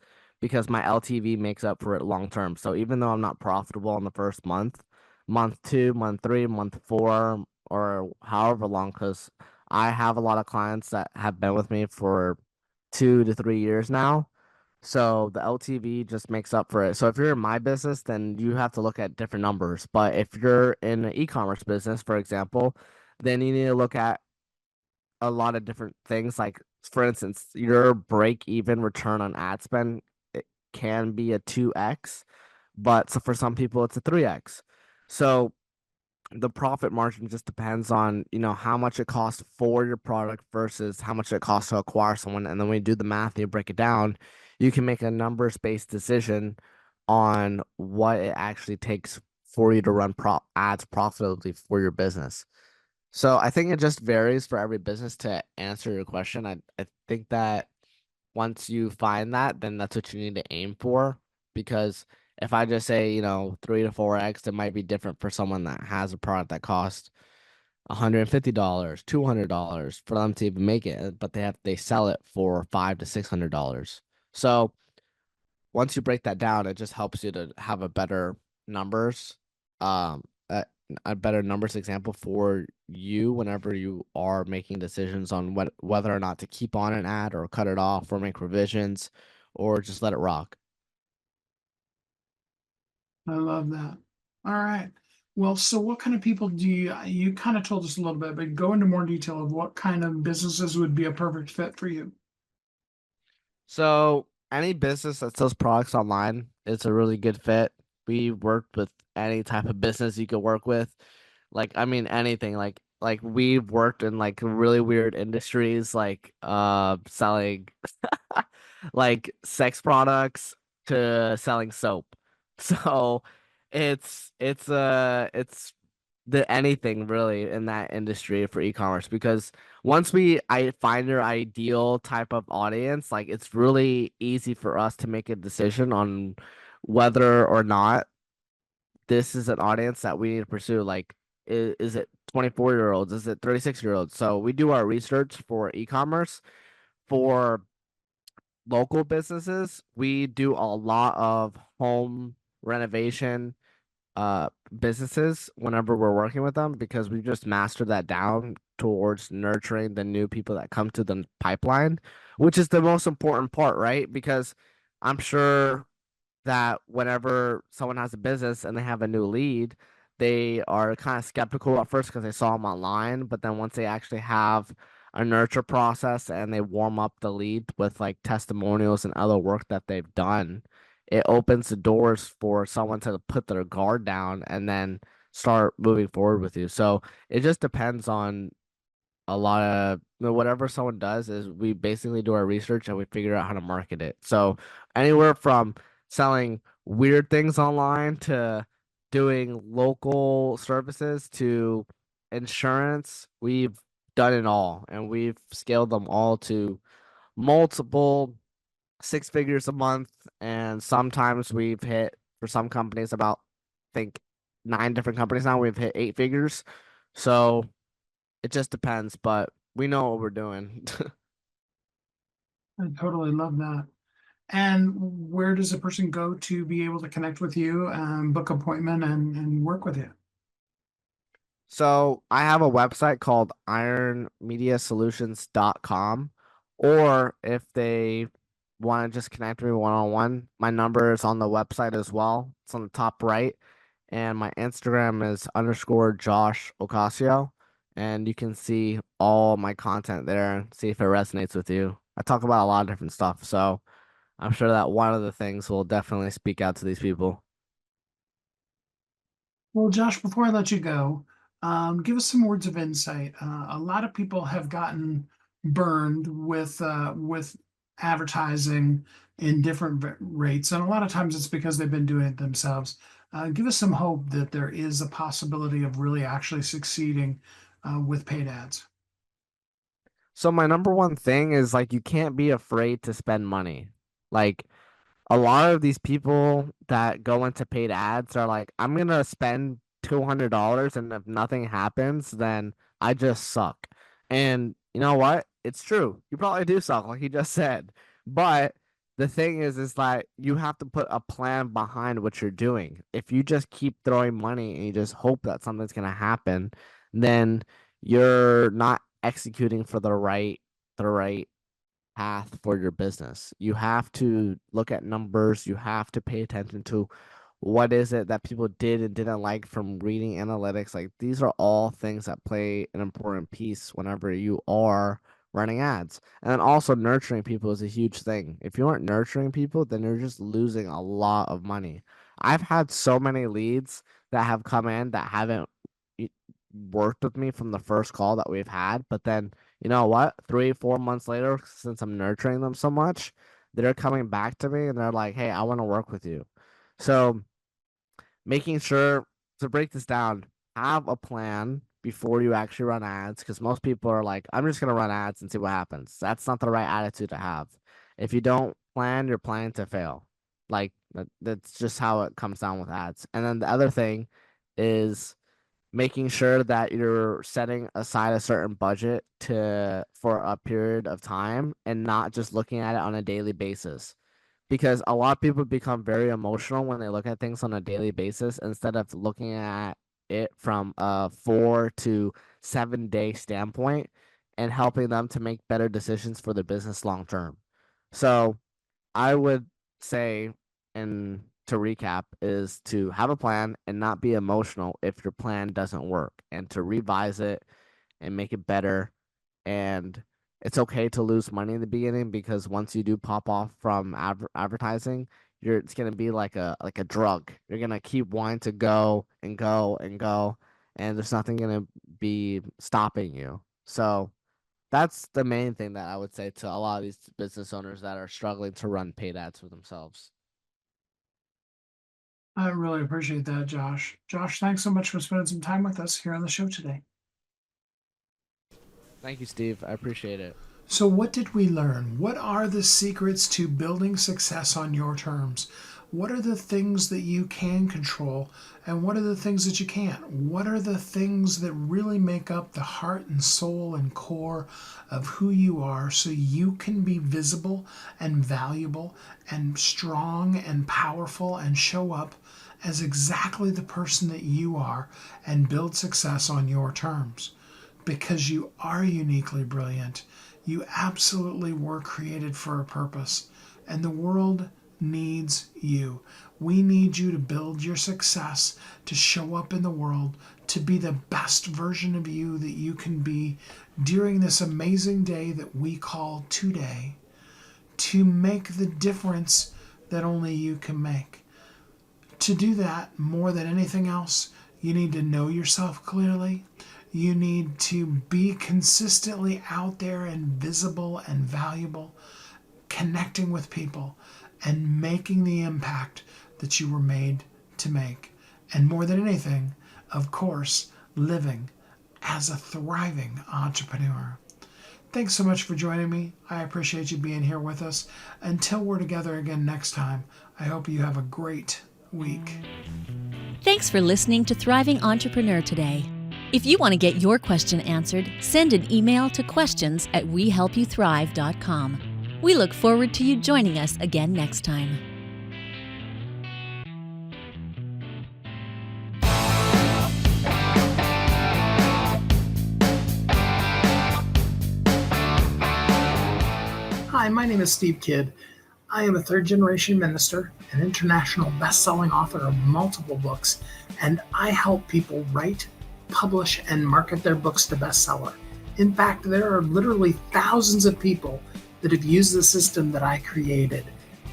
because my LTV makes up for it long term. So even though I'm not profitable in the first month, month 2, month 3, month 4, or however long, because I have a lot of clients that have been with me for 2 to 3 years now. So the LTV just makes up for it. So if you're in my business, then you have to look at different numbers. But if you're in an e-commerce business, for example, then you need to look at a lot of different things. Like, for instance, your break even return on ad spend, it can be a 2x, but so for some people it's a 3x. So the profit margin just depends on, how much it costs for your product versus how much it costs to acquire someone. And then when you do the math and you break it down, you can make a numbers based decision on what it actually takes for you to run ads profitably for your business. So I think it just varies for every business. To answer your question, I think that once you find that, then that's what you need to aim for. Because if I just say, 3 to 4x, it might be different for someone that has a product that costs $150, $200 for them to even make it, but they sell it for $500 to $600. So once you break that down, it just helps you to have a better numbers, um, a better numbers example for you whenever you are making decisions on whether or not to keep on an ad or cut it off or make revisions or just let it rock. I love that. All right. Well, so what kind of people do you kind of told us a little bit, but go into more detail of what kind of businesses would be a perfect fit for you. So any business that sells products online, it's a really good fit. We worked with any type of business you could work with. Like, I mean, anything. Like we've worked in like really weird industries, like selling like sex products to selling soap. So it's the anything really in that industry for e-commerce, because once I find your ideal type of audience, like it's really easy for us to make a decision on whether or not this is an audience that we need to pursue. Like, is it 24-year-olds? Is it 36-year-olds? So we do our research for e-commerce. For local businesses, we do a lot of home renovation businesses whenever we're working with them, because we just mastered that down towards nurturing the new people that come to the pipeline, which is the most important part, right? Because I'm sure that whenever someone has a business and they have a new lead, they are kind of skeptical at first because they saw them online. But then once they actually have a nurture process and they warm up the lead with like testimonials and other work that they've done, it opens the doors for someone to put their guard down and then start moving forward with you. So it just depends on a lot of whatever someone does. Is we basically do our research and we figure out how to market it. So anywhere from selling weird things online to doing local services to insurance, we've done it all, and we've scaled them all to multiple 6 figures a month. And sometimes we've hit, for some companies, about I think 9 different companies now, we've hit 8 figures. So it just depends, but we know what we're doing. I totally love that. And where does a person go to be able to connect with you, book appointment and work with you? So I have a website called ironmediasolutions.com, or if they want to just connect with me one-on-one, my number is on the website as well. It's on the top right. And my Instagram is _Josh Ocasio. And you can see all my content there and see if it resonates with you. I talk about a lot of different stuff, so I'm sure that one of the things will definitely speak out to these people. Well, Josh, before I let you go, give us some words of insight. A lot of people have gotten burned with advertising in different rates, and a lot of times it's because they've been doing it themselves. Give us some hope that there is a possibility of really actually succeeding with paid ads. So my number one thing is, like, you can't be afraid to spend money. Like, a lot of these people that go into paid ads are like, I'm gonna spend $200, and if nothing happens, then I just suck. And you know what? It's true. You probably do suck, like you just said. But the thing is like you have to put a plan behind what you're doing. If you just keep throwing money and you just hope that something's gonna happen, then you're not executing for the right path for your business. You have to look at numbers. You have to pay attention to what is it that people did and didn't like from reading analytics. Like these are all things that play an important piece whenever you are running ads. And then also nurturing people is a huge thing. If you aren't nurturing people, then you're just losing a lot of money. I've had so many leads that have come in that haven't y- worked with me from the first call that we've had, but then you know what? 3, 4 months later, since I'm nurturing them so much, they're coming back to me and they're like, hey, I want to work with you. So making sure to break this down, have a plan before you actually run ads, because most people are like, I'm just going to run ads and see what happens. That's not the right attitude to have. If you don't plan, you're planning to fail. Like that's just how it comes down with ads. And then the other thing is making sure that you're setting aside a certain budget to for a period of time and not just looking at it on a daily basis, because a lot of people become very emotional when they look at things on a daily basis instead of looking at it from a 4 to 7 day standpoint and helping them to make better decisions for their business long term. So I would say, and to recap, is to have a plan and not be emotional if your plan doesn't work, and to revise it and make it better. And it's okay to lose money in the beginning, because once you do pop off from advertising, it's gonna be like a drug. You're gonna keep wanting to go and go and go, and there's nothing gonna be stopping you. So that's the main thing that I would say to a lot of these business owners that are struggling to run paid ads for themselves. I really appreciate that, Josh. Josh, thanks so much for spending some time with us here on the show today. Thank you, Steve. I appreciate it. So, what did we learn? What are the secrets to building success on your terms? What are the things that you can control, and what are the things that you can't? What are the things that really make up the heart and soul and core of who you are, so you can be visible and valuable and strong and powerful and show up as exactly the person that you are and build success on your terms? Because you are uniquely brilliant. You absolutely were created for a purpose, and the world needs you. We need you to build your success, to show up in the world, to be the best version of you that you can be during this amazing day that we call today, to make the difference that only you can make. To do that, more than anything else, you need to know yourself clearly. You need to be consistently out there and visible and valuable, connecting with people and making the impact that you were made to make. And more than anything, of course, living as a thriving entrepreneur. Thanks so much for joining me. I appreciate you being here with us. Until we're together again next time, I hope you have a great week. Thanks for listening to Thriving Entrepreneur today. If you want to get your question answered, send an email to questions@wehelpyouthrive.com. We look forward to you joining us again next time. Hi, my name is Steve Kidd. I am a third-generation minister, an international best-selling author of multiple books, and I help people write, publish, and market their books to bestseller. In fact, there are literally thousands of people that have used the system that I created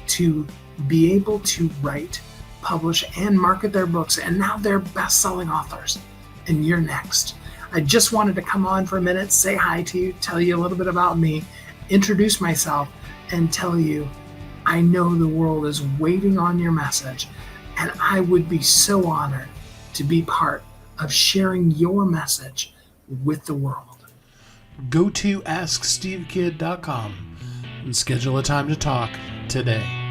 to be able to write, publish, and market their books, and now they're best-selling authors. And you're next. I just wanted to come on for a minute, say hi to you, tell you a little bit about me, introduce myself, and tell you I know the world is waiting on your message, and I would be so honored to be part of sharing your message with the world. Go to AskSteveKid.com and schedule a time to talk today.